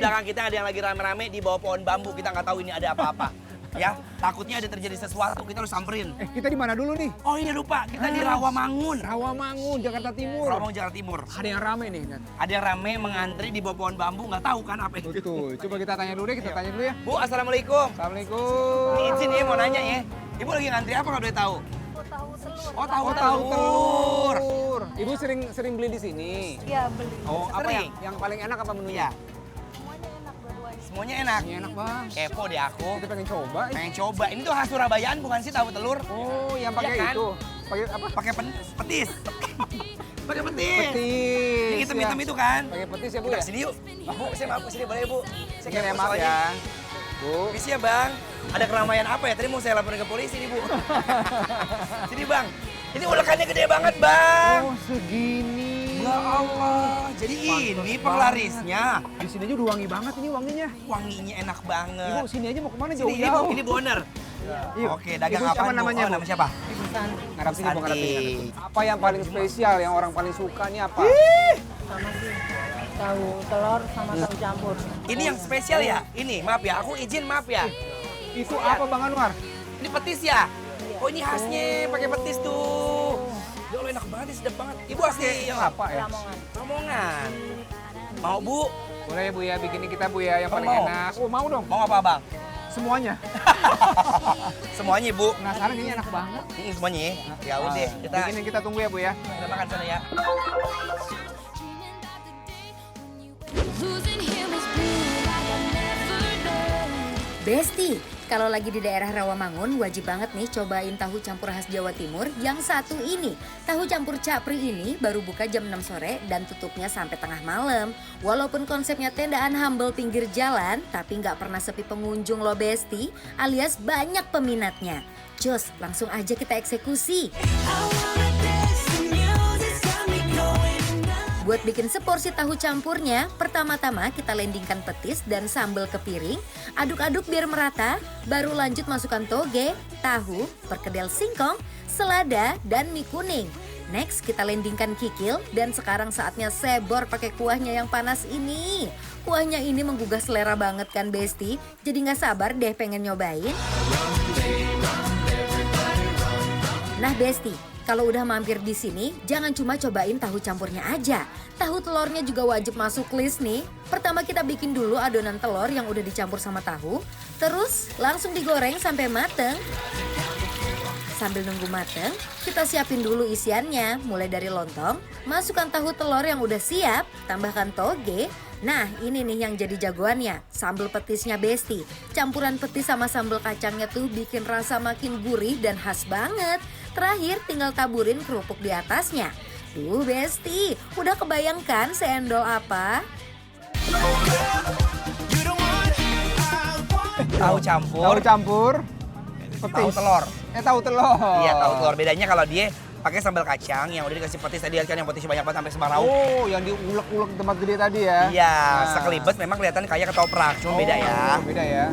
belakang kita ada yang lagi rame-rame di bawah pohon bambu. Kita nggak tahu ini ada apa-apa. Ya, takutnya ada terjadi sesuatu, kita harus samperin. Kita di mana dulu nih? Oh iya lupa, kita di Rawamangun. Rawamangun, Jakarta Timur. Rawamangun, Jakarta Timur. Ada yang rame nih. Ada yang rame mengantri di bawah pohon bambu, nggak tahu kan apa itu. Betul. Coba kita tanya dulu deh, tanya dulu ya. Bu, assalamualaikum. Assalamualaikum. Ini izin ya mau nanya ya. Ibu lagi ngantri apa nggak boleh tahu? Tahu telur. Oh, tahu telur. Ibu sering beli di sini. Iya, beli. Oh, apa Sering. yang paling enak apa menunya? Iya, Semuanya enak dua-duanya. semuanya enak. Ini enak, Bang. Kepo deh aku. Kita pengen coba. Pengen coba. Ini tuh khas Surabayaan bukan sih tahu telur? Oh, yang pakai Iya kan? itu. Pakai apa? Pakai petis. Pakai petis. Petis. Yang hitam-hitam itu kan? Pakai petis ya, Bu Kita ya? kesini yuk. Bu, saya maaf kesini boleh Bu? Saya Ini kepo maaf soalnya. ya. Bu. Permisi ya Bang, ada keramaian apa ya? Tadi mau saya laporin ke polisi nih Bu. Sini Bang, ini ulekannya gede banget Bang. Oh, segini. Ya Allah, jadi ini Pantes penglarisnya. banget. Di sini aja udah wangi banget ini wanginya. Wanginya enak banget. Ibu, sini aja mau kemana Sini, jauh-jauh? Ibu, ini Bu Owner. Yuk. Oke, dagang Ibu apa siapa namanya, Bu? Nama siapa? Ngarap sini, Bu, ngarap Santi. sini. Apa yang paling spesial, yang orang paling suka nih apa? Sama sih. Tahu telur sama tahu campur. Ini yang spesial ya? Ini, maaf ya, aku izin maaf ya. Itu apa, Bang Anwar? Ini petis ya? Oh ini khasnya, pakai petis tuh. Ya Allah enak banget, sedap banget. Ibu asli Apa ya? Lamongan. Lamongan. Mau Bu? Boleh ya, Bu ya, bikinin kita, Bu ya, yang paling Mau. enak. Oh, mau dong. Mau apa Bang? Semuanya. Semuanya Bu. Penasaran ini enak banget. Semuanya ya? Ya udah, kita Bikinin kita tunggu ya, Bu ya. makan sana ya. Besti, kalau lagi di daerah Rawamangun wajib banget nih cobain tahu campur khas Jawa Timur yang satu ini. Tahu campur capri ini baru buka jam 6 sore dan tutupnya sampai tengah malam. Walaupun konsepnya tendaan humble pinggir jalan, tapi nggak pernah sepi pengunjung loh Besti, alias banyak peminatnya. Jos, langsung aja kita eksekusi. Buat bikin seporsi tahu campurnya, pertama-tama kita landingkan petis dan sambal ke piring, aduk-aduk biar merata, baru lanjut masukkan toge, tahu, perkedel singkong, selada, dan mie kuning. Next kita landingkan kikil dan sekarang saatnya sebor pakai kuahnya yang panas ini. Kuahnya ini menggugah selera banget kan Besti, jadi nggak sabar deh pengen nyobain. Nah Besti, kalau udah mampir di sini, jangan cuma cobain tahu campurnya aja. Tahu telurnya juga wajib masuk list nih. Pertama kita bikin dulu adonan telur yang udah dicampur sama tahu. Terus langsung digoreng sampai mateng. Sambil nunggu mateng, kita siapin dulu isiannya. Mulai dari lontong, masukkan tahu telur yang udah siap, tambahkan toge. Nah ini nih yang jadi jagoannya, sambal petisnya Besti. Campuran petis sama sambal kacangnya tuh bikin rasa makin gurih dan khas banget. Terakhir tinggal taburin kerupuk di atasnya. Duh Besti, udah kebayangkan seendol apa? Tahu campur, Tahu campur, petis. tahu telur. Tahu telur. Iya tahu telur. Bedanya kalau dia pakai sambal kacang yang udah dikasih petis tadi kan yang petisnya banyak banget sampai sebarau. Oh, yang diulek-ulek di tempat gede tadi ya? Iya, Nah. sekelibet memang kelihatan kayak ketoprak, cuma beda ya. Beda ya.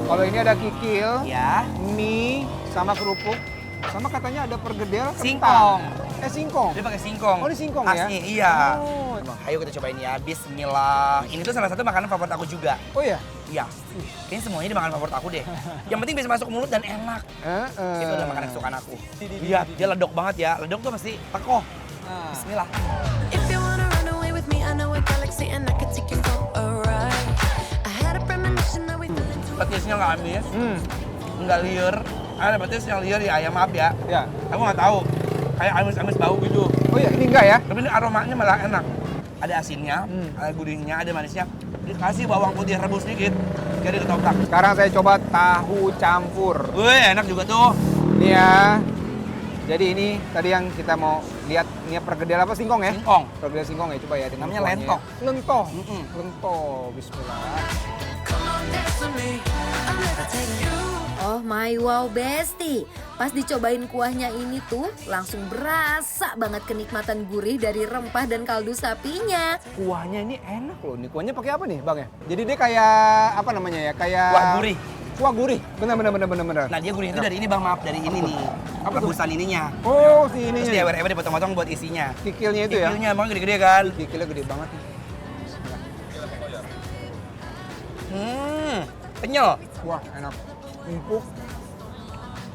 Kalau ini ada kikil, Ya, mie, sama kerupuk, sama katanya ada pergedel kentang. Singkong. Singkong. dia pakai singkong. Oh, ini singkong ya? Khasnya, iya. Oh. Ayo kita cobain ya, bismillah. Ini tuh salah satu makanan favorit aku juga. Oh ya? Iya. Kayaknya semuanya di makanan favorit aku deh. Yang penting bisa masuk ke mulut dan enak. Itu adalah makanan kesukaan aku. Lihat, dia ledok banget ya. Ledok tuh pasti tekoh. Bismillah. If you wanna run away with me, I know a galaxy and I could take you for a ride. I had a premonition that we fell into Petisnya nggak amis, nggak liar. Ada petis yang liar ya, ayam maaf ya. Ya. Aku nggak tahu. Kayak amis-amis bau gitu. Oh ya, ini enggak ya? Tapi ini aromanya malah enak. Ada asinnya, ada gurihnya, ada manisnya. Dikasih bawang putih rebus sedikit, jadi ketoprak. Sekarang saya coba tahu campur. Wih, enak juga tuh. Ini ya. Jadi ini tadi yang kita mau lihat, ini pergedel apa singkong ya? Singkong. Pergedel singkong ya, coba ya. dengan Namanya kuahnya lentok. ya. Lentok. Mm-mm. Lentok, bismillah. come on, dance with me. I'm levitating you. Oh my wow Besti, pas dicobain kuahnya ini tuh langsung berasa banget kenikmatan gurih dari rempah dan kaldu sapinya. Kuahnya ini enak loh. Ini kuahnya pakai apa nih, Bang ya? Jadi dia kayak apa namanya ya? Kayak Kuah gurih. Kuah gurih. Benar. Nah dia gurih itu dari ini bang, maaf dari ini nih. Apa tuh? Rebusan ininya. Oh, si ini. Terus dia ewer-ewer dipotong-potong buat isinya. Kikilnya itu ya? Kikilnya emang gede-gede kan. Kikilnya gede banget nih. Kenyal. Wah, enak. Empuk.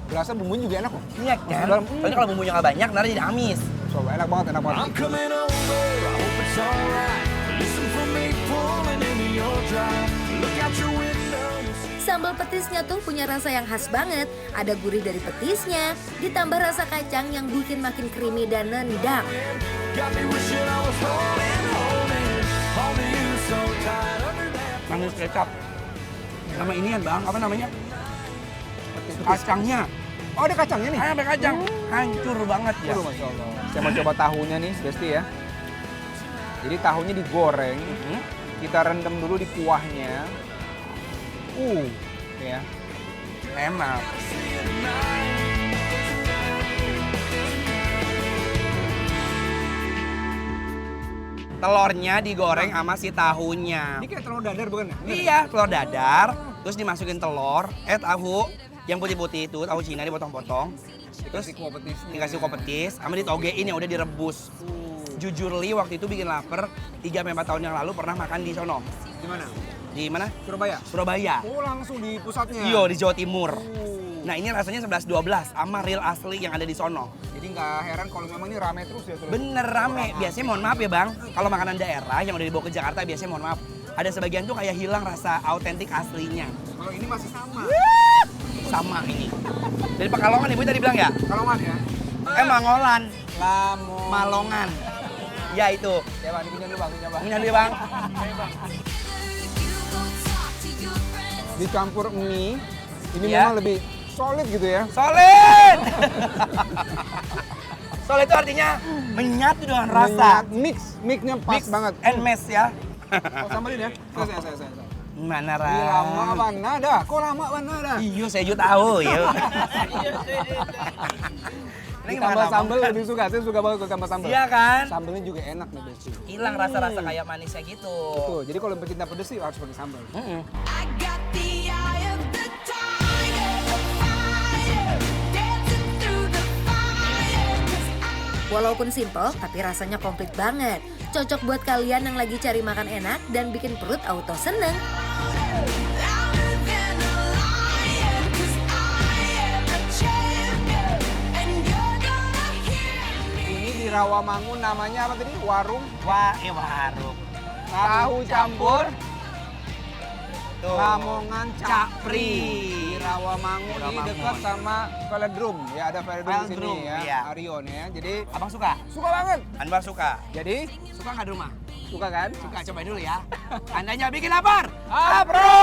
Berasa bumbunya juga enak loh. Iya kan? dalam. Soalnya kalau bumbunya nggak banyak, nanti jadi amis. Coba, enak banget, enak banget. I'm coming over, I hope it's alright. Listen for me pulling into your drive. Look out your window. Sambal petisnya tuh punya rasa yang khas banget. Ada gurih dari petisnya, ditambah rasa kacang yang bikin makin creamy dan nendang. Got me wishing I was holding you so tight under that. Manis kecap. Nama ini kan bang, apa namanya? Kacangnya. Oh, ada kacangnya nih? Ada kacang. Hancur banget ya. Aduh, Masya Allah. Saya mau coba tahunya nih, Besti ya. Jadi tahunya digoreng, kita rendam dulu di kuahnya. Ya. Enak. Telurnya digoreng sama si tahunya. Ini kayak telur dadar bukan ya? Iya, telur dadar, terus dimasukin telur, tahu yang putih-putih itu, tahu Cina dipotong-potong. Terus Dikasih kuah petis. dikasih kuah petis, sama ditogein yang udah direbus. Jujur Li waktu itu bikin lapar, 3-4 tahun yang lalu pernah makan di sono. Di mana? Di mana? Surabaya. Surabaya. Oh, langsung di pusatnya. Iya, di Jawa Timur. Nah, ini rasanya 11-12 sama real asli yang ada di sono. Jadi nggak heran kalau memang ini rame terus ya. Bener rame. Biasanya mohon maaf ya bang, kalau makanan daerah yang udah dibawa ke Jakarta biasanya mohon maaf. Ada sebagian tuh kayak hilang rasa autentik aslinya. Kalau ini masih sama. Sama ini. Dari Pekalongan ibu tadi bilang ya? Kalongan ya? Mangolan. Lamongan. Malongan. Ya itu. Ya Bang, dipinjam dulu Bang, coba. Punya dulu ya bang. Dicampur mie, ini Ya. memang lebih solid gitu ya. Solid. Solid itu artinya menyatu dengan rasa. Mix-nya pas Mix banget. and mess ya. Oh, sambalin ya? Saya. Mana Ini lama mana dah? Kok lama mana dah? Iya, saya juga tahu. Iya. Ini Tambah gimana, sambal Bang? lebih suka, saya suka banget kalau tambah sambal. Iya kan? Sambalnya juga enak nih Besti. Hilang rasa-rasa kayak manisnya gitu. Tuh, jadi kalau pecinta pedes sih harus pakai sambal. I got the eye of the tiger, the fire, dancing through the fire. 'Cause Walaupun simple, tapi rasanya komplit banget. Cocok buat kalian yang lagi cari makan enak dan bikin perut auto seneng. louder than a lion, 'cause I am a champion, and you're gonna hear me. Ini di Rawamangun namanya apa tadi? Warung Warung. tahu campur Tuh. Lamongan Capri. Di Rawamangun ini Rawamangun. dekat sama Velodrome. Ya ada Velodrome di sini Velodrome, ya. iya. Arion ya. Jadi Abang suka? suka banget. Anwar suka. Jadi Suka nggak di rumah? suka kan? Suka, cobain dulu ya. Andanya bikin lapar. Apro!